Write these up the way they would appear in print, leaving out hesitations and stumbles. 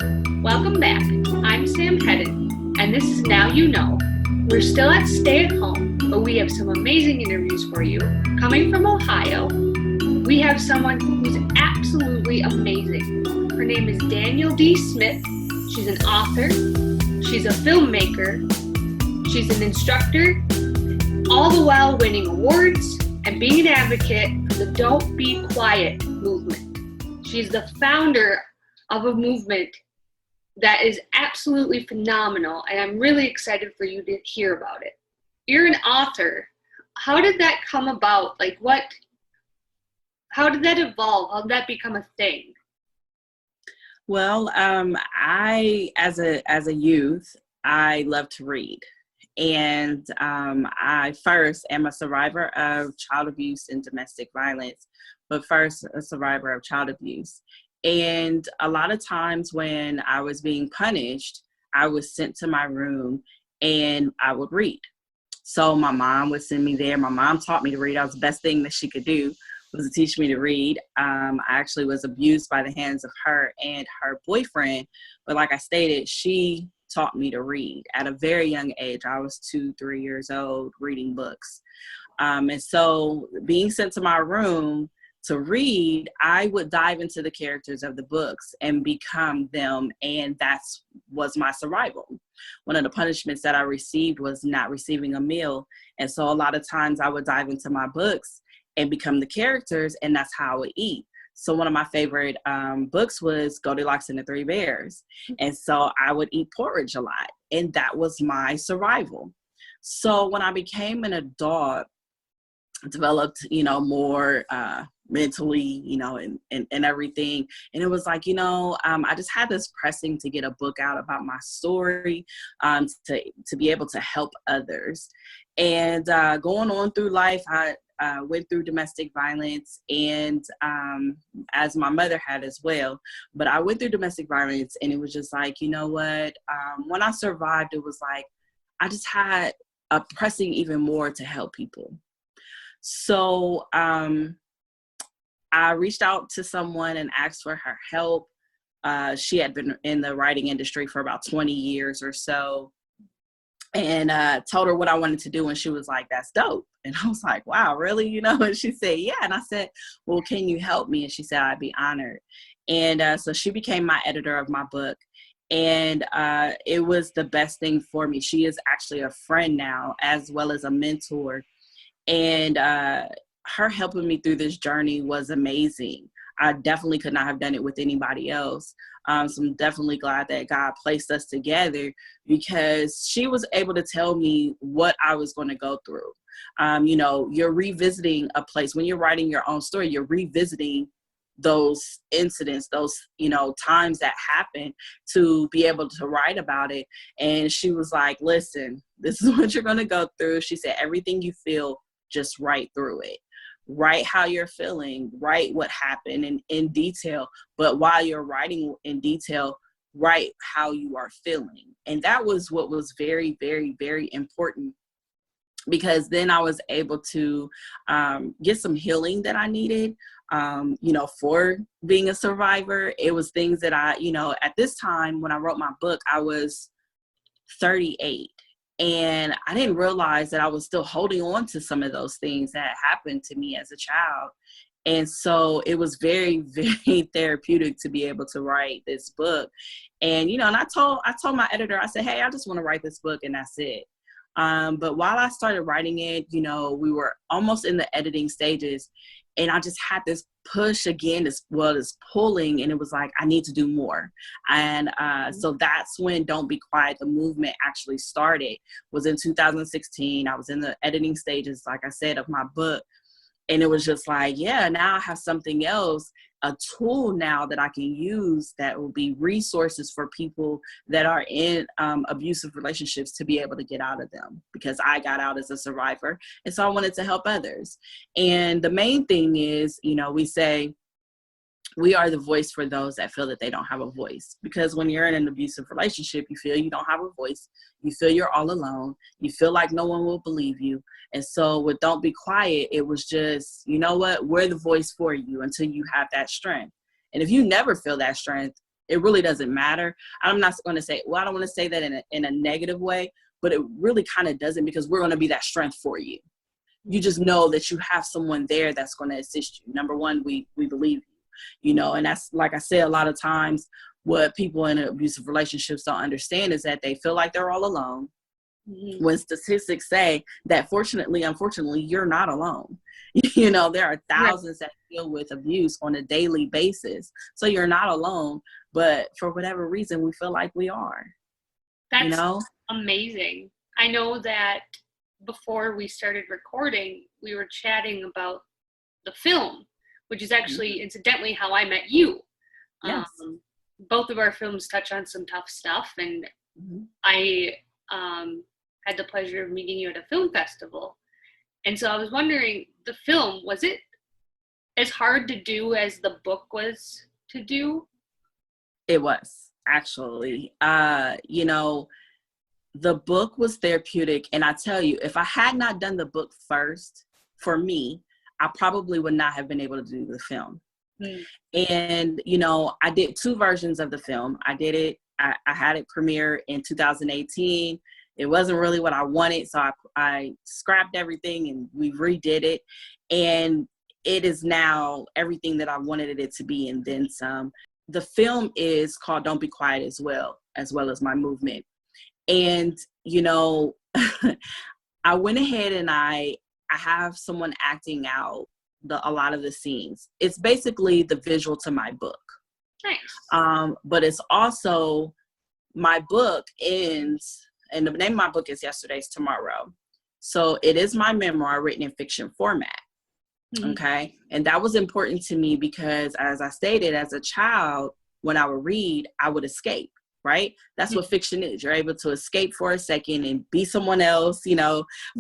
Welcome back. I'm Sam Hedden, and this is Now You Know. We're still at Stay at Home, but we have some amazing interviews for you. Coming from Ohio, we have someone who's absolutely amazing. Her name is Danielle D. Smith. She's an author, she's a filmmaker, she's an instructor, all the while winning awards and being an advocate for the Don't Be Quiet movement. She's the founder of a movement that is absolutely phenomenal, and I'm really excited for you to hear about it. You're an author. How did that come about? How did that evolve? How did that become a thing? Well, I as a youth, I love to read, and I first am a survivor of child abuse and domestic violence, but first a survivor of child abuse. And a lot of times when I was being punished, I was sent to my room and I would read. So my mom would send me there. My mom taught me to read. That was the best thing that she could do, was to teach me to read. I actually was abused by the hands of her and her boyfriend. But like I stated, she taught me to read at a very young age. I was 2, 3 years old reading books. And so being sent to my room to read, I would dive into the characters of the books and become them. And that's was my survival. One of the punishments that I received was not receiving a meal. And so a lot of times I would dive into my books and become the characters, and that's how I would eat. So one of my favorite books was Goldilocks and the Three Bears. And so I would eat porridge a lot, and that was my survival. So when I became an adult, developed, more mentally, and everything. And it was like, I just had this pressing to get a book out about my story, to be able to help others. And going on through life, I went through domestic violence, and as my mother had as well. But I went through domestic violence, and it was just like, you know what? When I survived, it was like I just had a pressing even more to help people. So I reached out to someone and asked for her help. She had been in the writing industry for about 20 years or so, and told her what I wanted to do. And she was like, that's dope. And I was like, wow, really? And she said, yeah. And I said, well, can you help me? And she said, I'd be honored. And so she became my editor of my book. And it was the best thing for me. She is actually a friend now, as well as a mentor. And her helping me through this journey was amazing. I definitely could not have done it with anybody else. So I'm definitely glad that God placed us together, because she was able to tell me what I was going to go through. You're revisiting a place. When you're writing your own story, you're revisiting those incidents, those, times that happened, to be able to write about it. And she was like, listen, this is what you're going to go through. She said, everything you feel, just write through it. Write how you're feeling, write what happened in detail. But while you're writing in detail, write how you are feeling. And that was what was very, very, very important, because then I was able to get some healing that I needed, for being a survivor. It was things that at this time when I wrote my book, I was 38. And I didn't realize that I was still holding on to some of those things that happened to me as a child. And so it was very, very therapeutic to be able to write this book. And, and I told my editor, I said, hey, I just want to write this book, and that's it. But while I started writing it, we were almost in the editing stages, and I just had this push again, this pulling, and it was like, I need to do more. And so that's when Don't Be Quiet, the movement, actually started, was in 2016. I was in the editing stages, like I said, of my book. And it was just like, yeah, now I have something else, a tool now that I can use that will be resources for people that are in abusive relationships, to be able to get out of them, because I got out as a survivor. And so I wanted to help others. And the main thing is, we say, we are the voice for those that feel that they don't have a voice. Because when you're in an abusive relationship, you feel you don't have a voice. You feel you're all alone. You feel like no one will believe you. And so with Don't Be Quiet, it was just, you know what? We're the voice for you until you have that strength. And if you never feel that strength, it really doesn't matter. I'm not going to say, well, I don't want to say that in a negative way, but it really kind of doesn't, because we're going to be that strength for you. You just know that you have someone there that's going to assist you. Number one, we believe you, and that's, like I said, a lot of times what people in abusive relationships don't understand is that they feel like they're all alone. Mm-hmm. When statistics say that unfortunately, you're not alone. There are thousands that deal with abuse on a daily basis. So you're not alone, but for whatever reason, we feel like we are. That's amazing. I know that before we started recording, we were chatting about the film, which is actually incidentally how I met you. Yes. Both of our films touch on some tough stuff, and I had the pleasure of meeting you at a film festival. And so I was wondering, the film, was it as hard to do as the book was to do? It was, actually. The book was therapeutic. And I tell you, if I had not done the book first, for me, I probably would not have been able to do the film. And, I did 2 versions of the film. I had it premiere in 2018. It wasn't really what I wanted, so I scrapped everything and we redid it. And it is now everything that I wanted it to be, and then some. The film is called Don't Be Quiet as well as my movement. And, I went ahead and I have someone acting out a lot of the scenes. It's basically the visual to my book. Nice. But it's also, my book ends, and the name of my book is Yesterday's Tomorrow. So it is my memoir written in fiction format. Okay. And that was important to me because, as I stated, as a child, when I would read, I would escape, right? That's what fiction is. You're able to escape for a second and be someone else,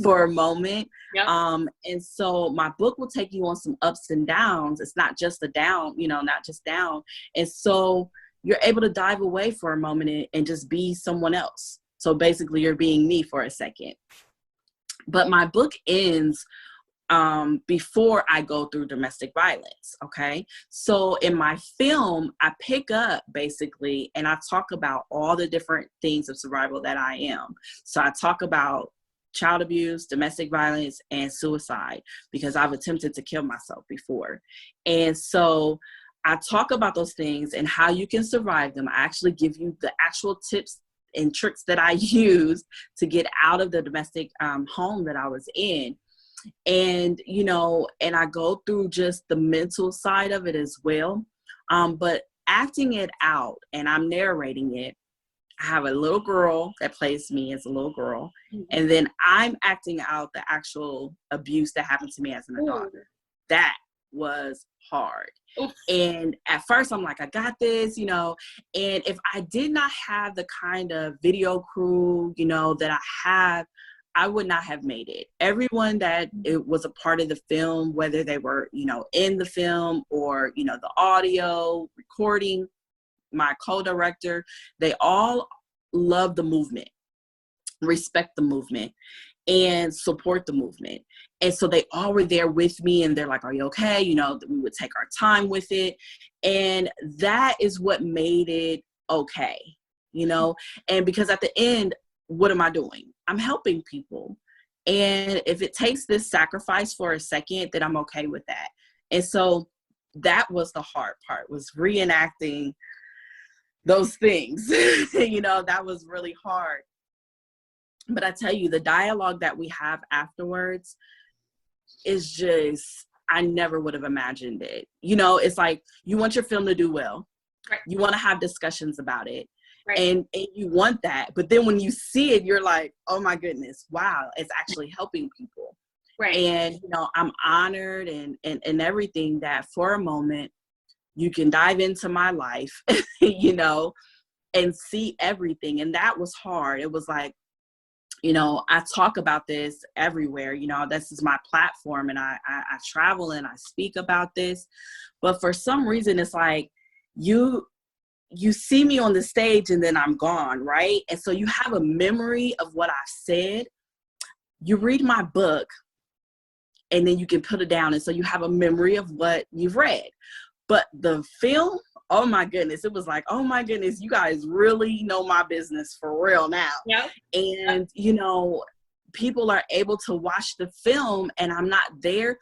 for a moment. Yep. And so my book will take you on some ups and downs. It's not just a down, not just down. And so you're able to dive away for a moment and just be someone else. So basically you're being me for a second. But my book ends before I go through domestic violence. Okay. So in my film, I pick up basically, and I talk about all the different things of survival that I am. So I talk about child abuse, domestic violence, and suicide, because I've attempted to kill myself before. And so I talk about those things and how you can survive them. I actually give you the actual tips and tricks that I use to get out of the domestic home that I was in. And, and I go through just the mental side of it as well. But acting it out, and I'm narrating it. I have a little girl that plays me as a little girl. And then I'm acting out the actual abuse that happened to me as an adult. That was hard. And at first I'm like, I got this, and if I did not have the kind of video crew, that I have, I would not have made it. Everyone that it was a part of the film, whether they were, in the film or, the audio recording, my co-director, they all love the movement, respect the movement, and support the movement. And so they all were there with me, and they're like, are you okay? We would take our time with it. And that is what made it okay, and because at the end, what am I doing? I'm helping people. And if it takes this sacrifice for a second, then I'm okay with that. And so that was the hard part, was reenacting those things. That was really hard. But I tell you, the dialogue that we have afterwards is just, I never would have imagined it. It's like, you want your film to do well. Right. You want to have discussions about it. Right. And you want that. But then when you see it, you're like, oh my goodness, wow, it's actually helping people. Right. And, I'm honored and everything that for a moment you can dive into my life, and see everything. And that was hard. It was like, I talk about this everywhere, this is my platform, and I travel and I speak about this. But for some reason, it's like you see me on the stage and then I'm gone, right? And so you have a memory of what I've said. You read my book and then you can put it down. And so you have a memory of what you've read. But the film, oh my goodness, it was like, oh my goodness, you guys really know my business for real now. Yep. And, you know, people are able to watch the film and I'm not there.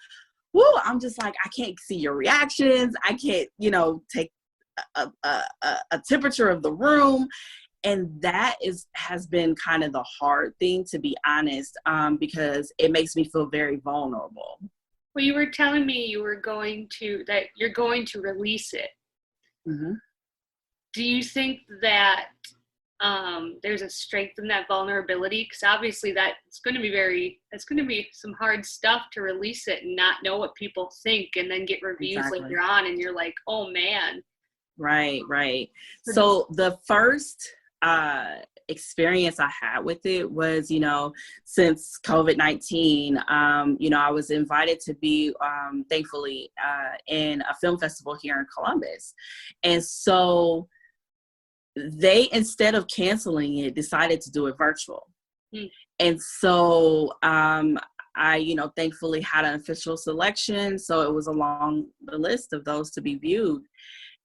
Woo, I'm just like, I can't see your reactions. I can't, you know, take a temperature of the room. And that has been kind of the hard thing, to be honest, because it makes me feel very vulnerable. Well, you were telling me you're going to release it. Mm-hmm. Do you think that there's a strength in that vulnerability? Because obviously it's going to be some hard stuff to release it and not know what people think, and then get reviews later on, and you're like, oh man. Right. So the first experience I had with it was, you know, since COVID-19, you know, I was invited to be, thankfully, in a film festival here in Columbus. And so they, instead of canceling it, decided to do it virtual. And so I, you know, thankfully had an official selection. So it was along the list of those to be viewed.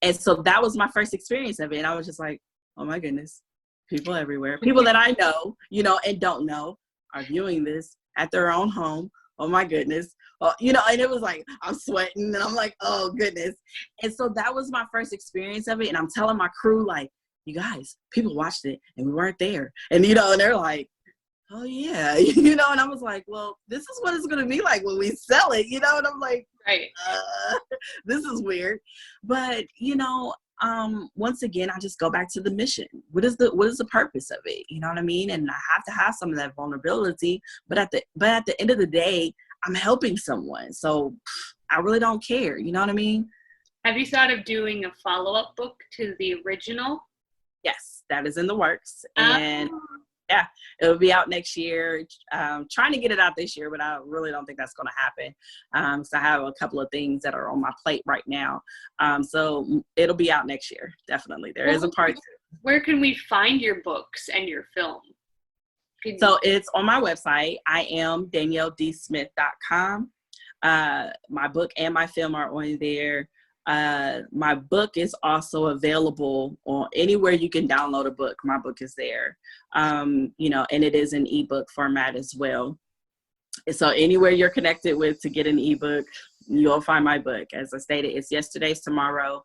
And so that was my first experience of it. And I was just like, oh my goodness, people everywhere, people that I know, you know, and don't know are viewing this at their own home. Oh my goodness. You know, and it was like, I'm sweating and I'm like, oh goodness. And so that was my first experience of it. And I'm telling my crew, like, you guys, people watched it and we weren't there. And, you know, and they're like, oh yeah, you know, and I was like, well, this is what it's going to be like when we sell it, you know, and I'm like, right. This is weird. But, you know, once again, I just go back to the mission. What is the purpose of it? You know what I mean? And I have to have some of that vulnerability, but at the end of the day, I'm helping someone. So I really don't care. You know what I mean? Have you thought of doing a follow-up book to the original? Yes, that is in the works. And yeah, it'll be out next year. Trying to get it out this year, but I really don't think that's going to happen. So I have a couple of things that are on my plate right now. So it'll be out next year. Definitely. There is a part 2. Where can we find your books and your film? So it's on my website. I am DanielleDSmith.com. My book and my film are on there. My book is also available on anywhere you can download a book. My book is there, you know, and it is in ebook format as well. And so anywhere you're connected with to get an ebook, you'll find my book. As I stated, it's Yesterday's Tomorrow.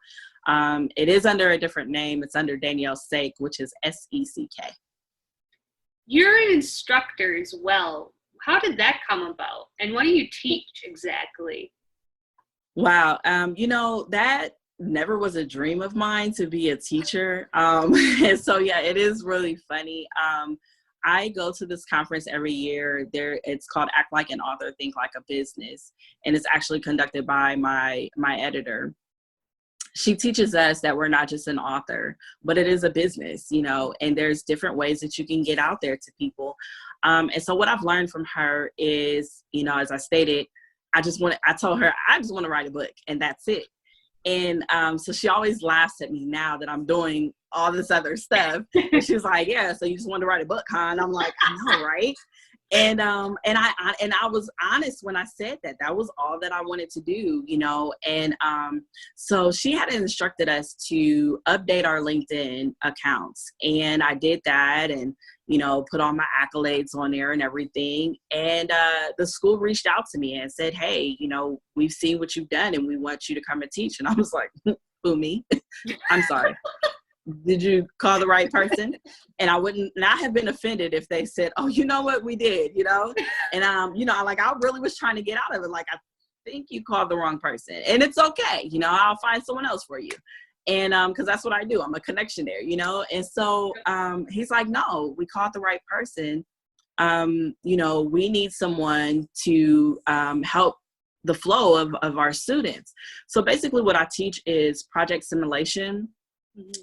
It is under a different name. It's under Danielle Seck, which is S-E-C-K. You're an instructor as well. How did that come about? And what do you teach exactly? Wow. You know, that never was a dream of mine, to be a teacher. And so, yeah, it is really funny. I go to this conference every year. It's called Act Like an Author, Think Like a Business. And it's actually conducted by my editor. She teaches us that we're not just an author, but it is a business, you know, and there's different ways that you can get out there to people. And so what I've learned from her is, you know, as I stated, I told her, I just want to write a book and that's it. And so she always laughs at me now that I'm doing all this other stuff. And she's like, yeah, so you just wanted to write a book, huh? And I'm like, I know, right? And I was honest when I said that was all that I wanted to do, you know. And so she had instructed us to update our LinkedIn accounts, and I did that, and you know, put all my accolades on there and everything. And the school reached out to me and said, hey, you know, we've seen what you've done and we want you to come and teach. And I was like, who, me? I'm sorry. Did you call the right person? And I wouldn't not have been offended if they said, oh, you know what, we did, you know? And, you know, like I really was trying to get out of it. Like, I think you called the wrong person, and it's okay. You know, I'll find someone else for you. And because that's what I do. I'm a connection there, you know? And so he's like, no, we called the right person. You know, we need someone to help the flow of our students. So basically what I teach is project simulation.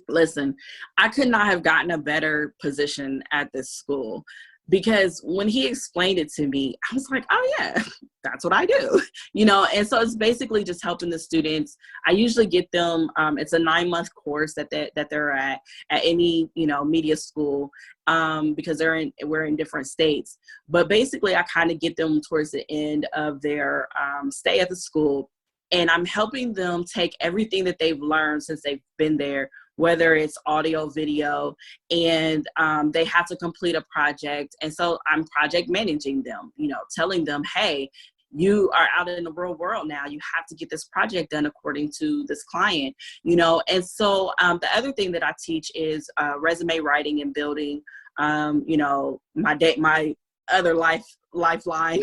Listen, I could not have gotten a better position at this school, because when he explained it to me, I was like, oh yeah, that's what I do, you know? And so it's basically just helping the students. I usually get them, it's a 9-month course that they're at any, you know, media school, because we're in different states. But basically I kind of get them towards the end of their stay at the school. And I'm helping them take everything that they've learned since they've been there, whether it's audio, video, and they have to complete a project. And so I'm project managing them, telling them, hey, you are out in the real world now. You have to get this project done according to this client, And so the other thing that I teach is resume writing and building. My other lifeline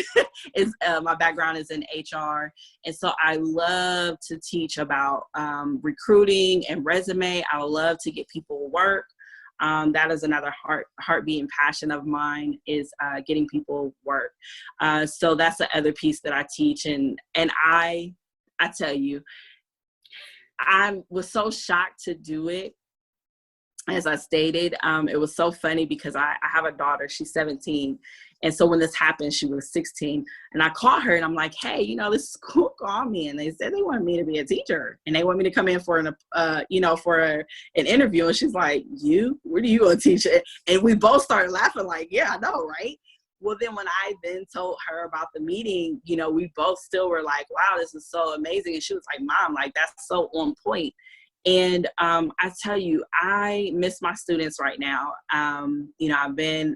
is my background is in HR. And so I love to teach about recruiting and resume. I love to get people work. That is another heartbeat and passion of mine is getting people work. So that's the other piece that I teach. And I tell you, I was so shocked to do it. As I stated, it was so funny because I have a daughter, she's 17. And so when this happened, she was 16. And I called her and I'm like, hey, this school called me and they said they wanted me to be a teacher. And they want me to come in for an interview. And she's like, what are you going to teach? And we both started laughing like, yeah, I know, right? Well, then when I then told her about the meeting, we both still were like, wow, this is so amazing. And she was like, Mom, like, that's so on point. And I tell you, I miss my students right now. I've been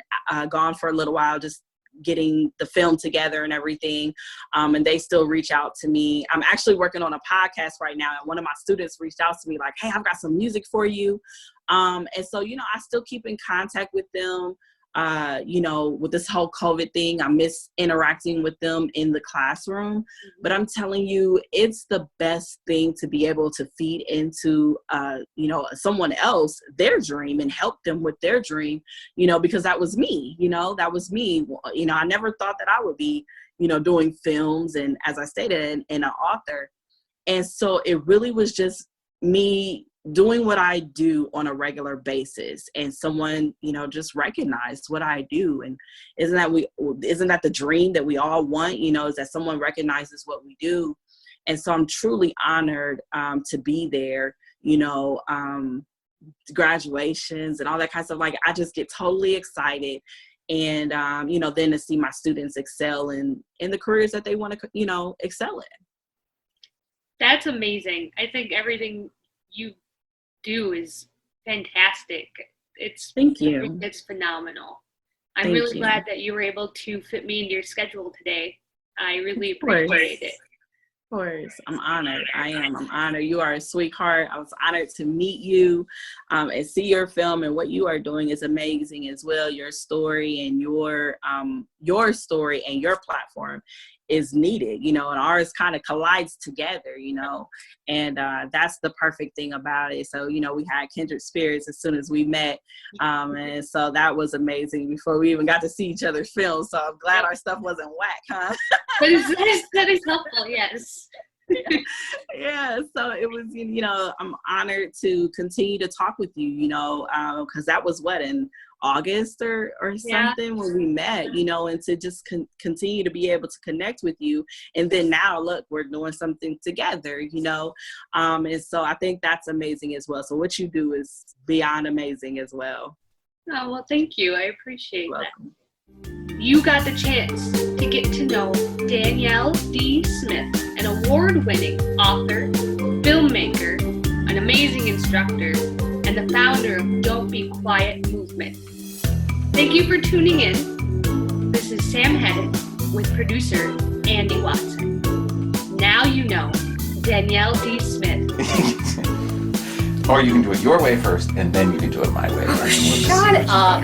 gone for a little while, just getting the film together and everything. And they still reach out to me. I'm actually working on a podcast right now. And one of my students reached out to me like, hey, I've got some music for you. And so, I still keep in contact with them. With this whole COVID thing, I miss interacting with them in the classroom, but I'm telling you, it's the best thing to be able to feed into, someone else, their dream and help them with their dream, because that was me, I never thought that I would be, doing films and as I stated, and an author. And so it really was just me doing what I do on a regular basis and someone, just recognized what I do. And isn't that the dream that we all want, is that someone recognizes what we do. And so I'm truly honored to be there, graduations and all that kind of stuff. Like, I just get totally excited. And, then to see my students excel in the careers that they want to, excel in. That's amazing. I think everything you do is fantastic. Thank you. It's phenomenal. I'm really glad that you were able to fit me into your schedule today. I really appreciate it. Of course. I'm honored. I'm honored. You are a sweetheart. I was honored to meet you and see your film, and what you are doing is amazing as well. Your story and your story and your platform is needed, and ours kind of collides together, and that's the perfect thing about it. So, we had kindred spirits as soon as we met. And so that was amazing before we even got to see each other's films. So I'm glad our stuff wasn't whack, huh? That is helpful, yes. Yeah, so it was, I'm honored to continue to talk with you, because that was in August or something when we met, and to just continue to be able to connect with you. And then now, look, we're doing something together, and so I think that's amazing as well. So what you do is beyond amazing as well. Oh, well, thank you. I appreciate that. You got the chance to get to know Danielle D. Smith, an award-winning author, filmmaker, an amazing instructor, and the founder of Don't Be Quiet movement. Thank you for tuning in. This is Sam Hedden with producer Andy Watson. Now you know Danielle D. Smith. Or you can do it your way first, and then you can do it my way. Shut up.